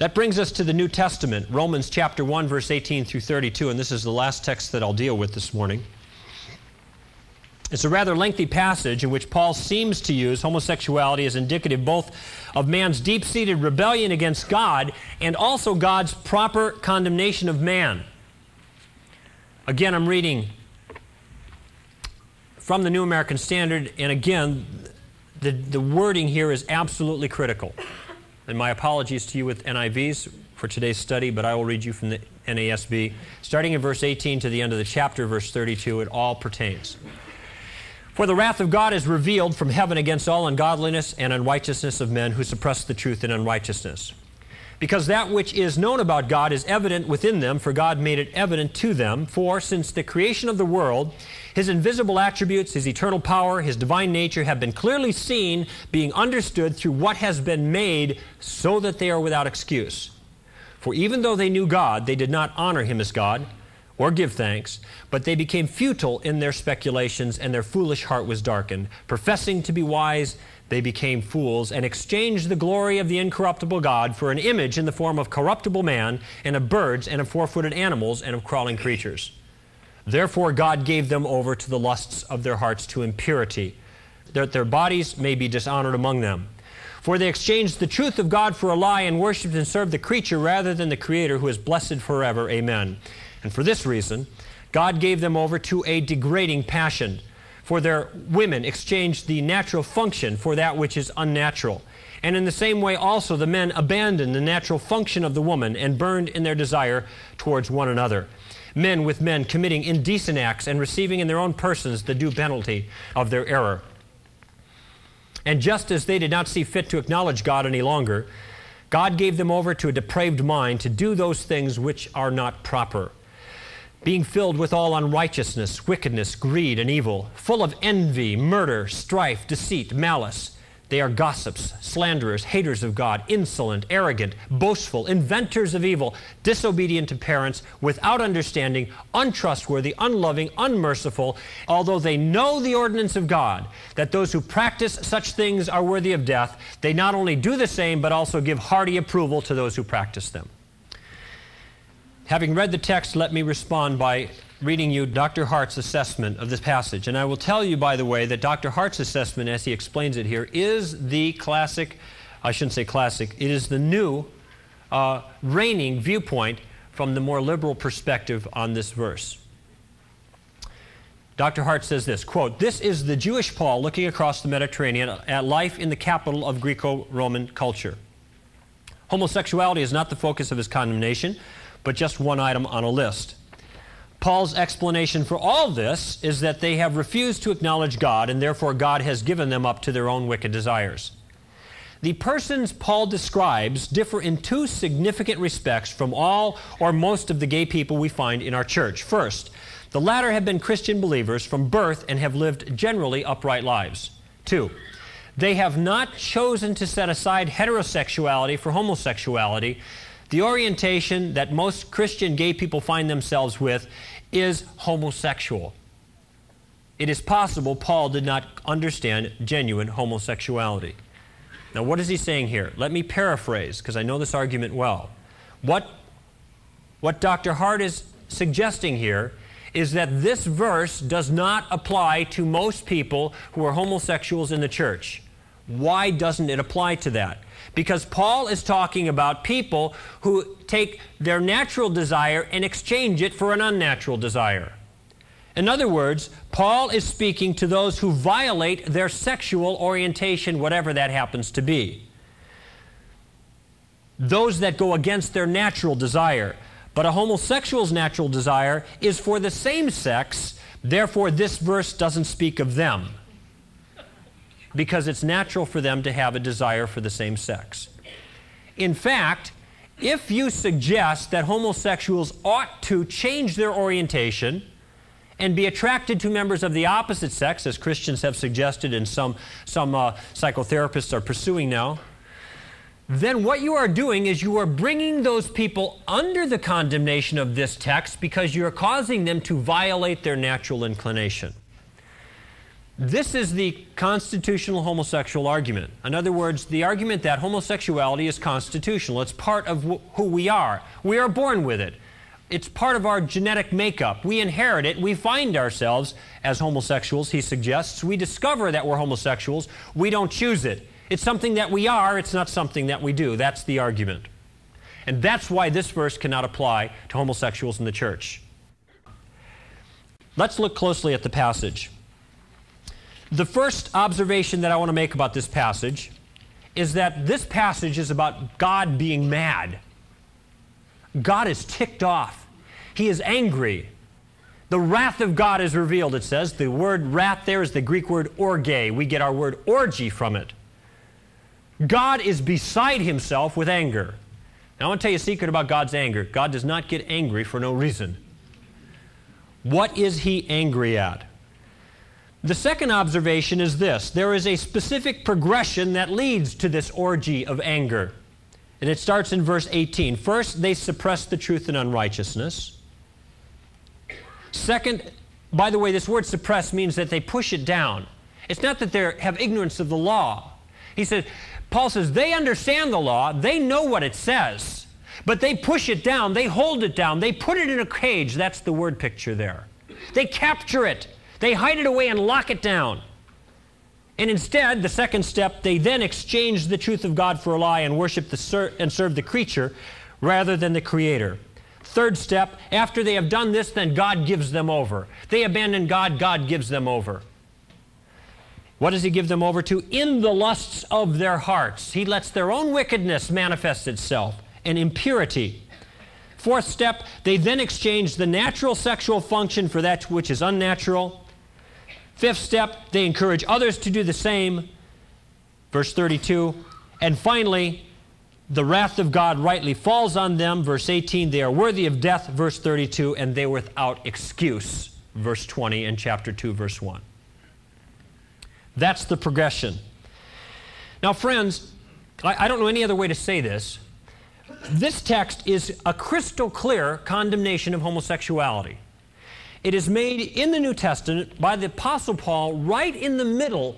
That brings us to the New Testament, Romans chapter 1, verse 18 through 32, and this is the last text that I'll deal with this morning. It's a rather lengthy passage in which Paul seems to use homosexuality as indicative both of man's deep-seated rebellion against God and also God's proper condemnation of man. Again, I'm reading from the New American Standard, and again, the wording here is absolutely critical. And my apologies to you with NIVs for today's study, but I will read you from the NASB. Starting in verse 18 to the end of the chapter, verse 32, it all pertains. For the wrath of God is revealed from heaven against all ungodliness and unrighteousness of men who suppress the truth in unrighteousness. Because that which is known about God is evident within them, for God made it evident to them. For since the creation of the world, His invisible attributes, His eternal power, His divine nature have been clearly seen, being understood through what has been made, so that they are without excuse. For even though they knew God, they did not honor Him as God, or give thanks, but they became futile in their speculations, and their foolish heart was darkened. Professing to be wise, they became fools, and exchanged the glory of the incorruptible God for an image in the form of corruptible man, and of birds, and of four-footed animals, and of crawling creatures. Therefore God gave them over to the lusts of their hearts to impurity, that their bodies may be dishonored among them. For they exchanged the truth of God for a lie, and worshipped and served the creature rather than the Creator, who is blessed forever. Amen. And for this reason, God gave them over to a degrading passion. For their women exchanged the natural function for that which is unnatural. And in the same way also the men abandoned the natural function of the woman, and burned in their desire towards one another. Men with men committing indecent acts, and receiving in their own persons the due penalty of their error. And just as they did not see fit to acknowledge God any longer, God gave them over to a depraved mind to do those things which are not proper, being filled with all unrighteousness, wickedness, greed, and evil, full of envy, murder, strife, deceit, malice. They are gossips, slanderers, haters of God, insolent, arrogant, boastful, inventors of evil, disobedient to parents, without understanding, untrustworthy, unloving, unmerciful, although they know the ordinance of God, that those who practice such things are worthy of death, they not only do the same, but also give hearty approval to those who practice them. Having read the text, let me respond by reading you Dr. Hart's assessment of this passage. And I will tell you, by the way, that Dr. Hart's assessment, as he explains it here, is the classic, I shouldn't say classic, it is the new reigning viewpoint from the more liberal perspective on this verse. Dr. Hart says this, quote, "This is the Jewish Paul looking across the Mediterranean at life in the capital of Greco-Roman culture. Homosexuality is not the focus of his condemnation, but just one item on a list. Paul's explanation for all this is that they have refused to acknowledge God, and therefore God has given them up to their own wicked desires. The persons Paul describes differ in two significant respects from all or most of the gay people we find in our church. First, the latter have been Christian believers from birth and have lived generally upright lives. Two, they have not chosen to set aside heterosexuality for homosexuality. The orientation that most Christian gay people find themselves with is homosexual. It is possible Paul did not understand genuine homosexuality." Now, what is he saying here? Let me paraphrase, because I know this argument well. What Dr. Hart is suggesting here is that this verse does not apply to most people who are homosexuals in the church. Why doesn't it apply to that? Because Paul is talking about people who take their natural desire and exchange it for an unnatural desire. In other words, Paul is speaking to those who violate their sexual orientation, whatever that happens to be. Those that go against their natural desire. But a homosexual's natural desire is for the same sex, therefore this verse doesn't speak of them, because it's natural for them to have a desire for the same sex. In fact, if you suggest that homosexuals ought to change their orientation and be attracted to members of the opposite sex, as Christians have suggested and some psychotherapists are pursuing now, then what you are doing is you are bringing those people under the condemnation of this text because you are causing them to violate their natural inclination. This is the constitutional homosexual argument. In other words, the argument that homosexuality is constitutional. It's part of who we are. We are born with it. It's part of our genetic makeup. We inherit it. We find ourselves as homosexuals, he suggests. We discover that we're homosexuals. We don't choose it. It's something that we are. It's not something that we do. That's the argument. And that's why this verse cannot apply to homosexuals in the church. Let's look closely at the passage. The first observation that I want to make about this passage is that this passage is about God being mad. God is ticked off. He is angry. The wrath of God is revealed, it says. The word wrath there is the Greek word orge. We get our word orgy from it. God is beside himself with anger. Now I want to tell you a secret about God's anger. God does not get angry for no reason. What is he angry at? The second observation is this. There is a specific progression that leads to this orgy of anger. And it starts in verse 18. First, they suppress the truth in unrighteousness. Second, by the way, this word suppress means that they push it down. It's not that they have ignorance of the law. Paul says they understand the law, they know what it says, but they push it down, they hold it down, they put it in a cage. That's the word picture there. They capture it. They hide it away and lock it down. And instead, the second step, they then exchange the truth of God for a lie and worship and serve the creature rather than the Creator. Third step, after they have done this, then God gives them over. They abandon God, God gives them over. What does he give them over to? In the lusts of their hearts. He lets their own wickedness manifest itself and impurity. Fourth step, they then exchange the natural sexual function for that which is unnatural. Fifth step, they encourage others to do the same. Verse 32. And finally, the wrath of God rightly falls on them. Verse 18, they are worthy of death. Verse 32, and they are without excuse. Verse 20 and chapter 2, verse 1. That's the progression. Now, friends, I don't know any other way to say this. This text is a crystal clear condemnation of homosexuality. It is made in the New Testament by the Apostle Paul right in the middle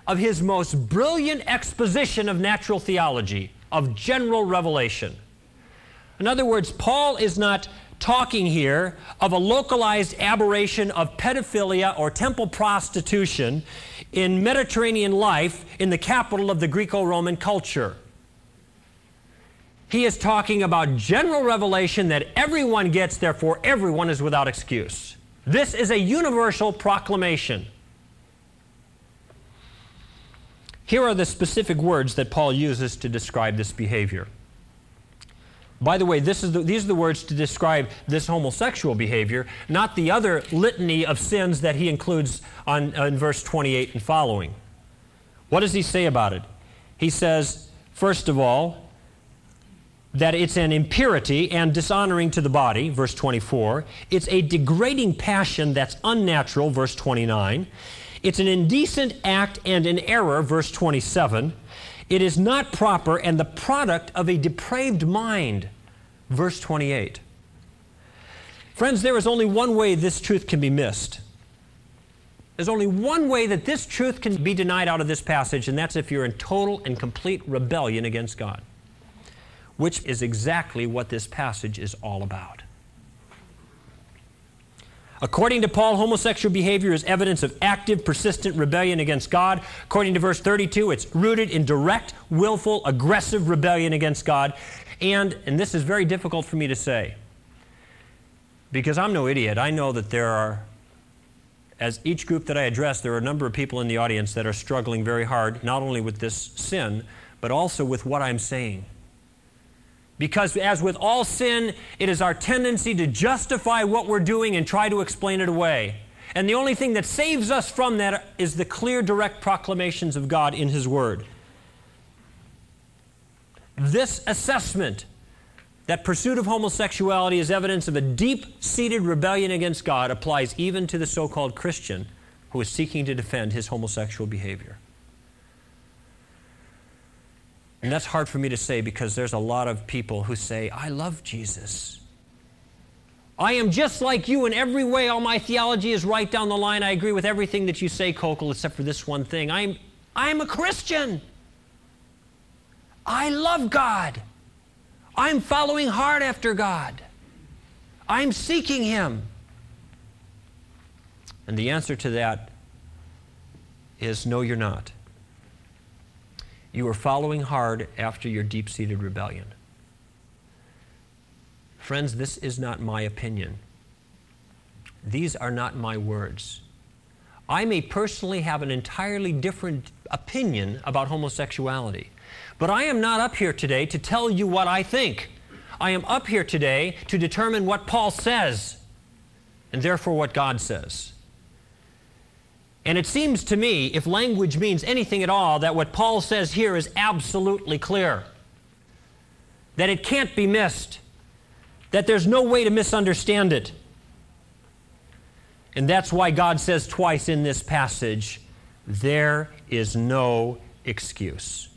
of his most brilliant exposition of natural theology, of general revelation. In other words, Paul is not talking here of a localized aberration of pedophilia or temple prostitution in Mediterranean life in the capital of the Greco-Roman culture. He is talking about general revelation that everyone gets, therefore everyone is without excuse. This is a universal proclamation. Here are the specific words that Paul uses to describe this behavior. By the way, these are the words to describe this homosexual behavior, not the other litany of sins that he includes in verse 28 and following. What does he say about it? He says, first of all, that it's an impurity and dishonoring to the body, verse 24. It's a degrading passion that's unnatural, verse 29. It's an indecent act and an error, verse 27. It is not proper and the product of a depraved mind, verse 28. Friends, there is only one way this truth can be missed. There's only one way that this truth can be denied out of this passage, and that's if you're in total and complete rebellion against God, which is exactly what this passage is all about. According to Paul, homosexual behavior is evidence of active, persistent rebellion against God. According to verse 32, it's rooted in direct, willful, aggressive rebellion against God. And this is very difficult for me to say, because I'm no idiot. I know that there are, as each group that I address, there are a number of people in the audience that are struggling very hard, not only with this sin, but also with what I'm saying. Because as with all sin, it is our tendency to justify what we're doing and try to explain it away. And the only thing that saves us from that is the clear, direct proclamations of God in His Word. This assessment that pursuit of homosexuality is evidence of a deep-seated rebellion against God applies even to the so-called Christian who is seeking to defend his homosexual behavior. And that's hard for me to say because there's a lot of people who say, I love Jesus. I am just like you in every way. All my theology is right down the line. I agree with everything that you say, Koukl, except for this one thing. I'm a Christian. I love God. I'm following hard after God. I'm seeking Him. And the answer to that is no, you're not. You are following hard after your deep-seated rebellion. Friends, this is not my opinion. These are not my words. I may personally have an entirely different opinion about homosexuality, but I am not up here today to tell you what I think. I am up here today to determine what Paul says, and therefore what God says. And it seems to me, if language means anything at all, that what Paul says here is absolutely clear, that it can't be missed, that there's no way to misunderstand it. And that's why God says twice in this passage, there is no excuse.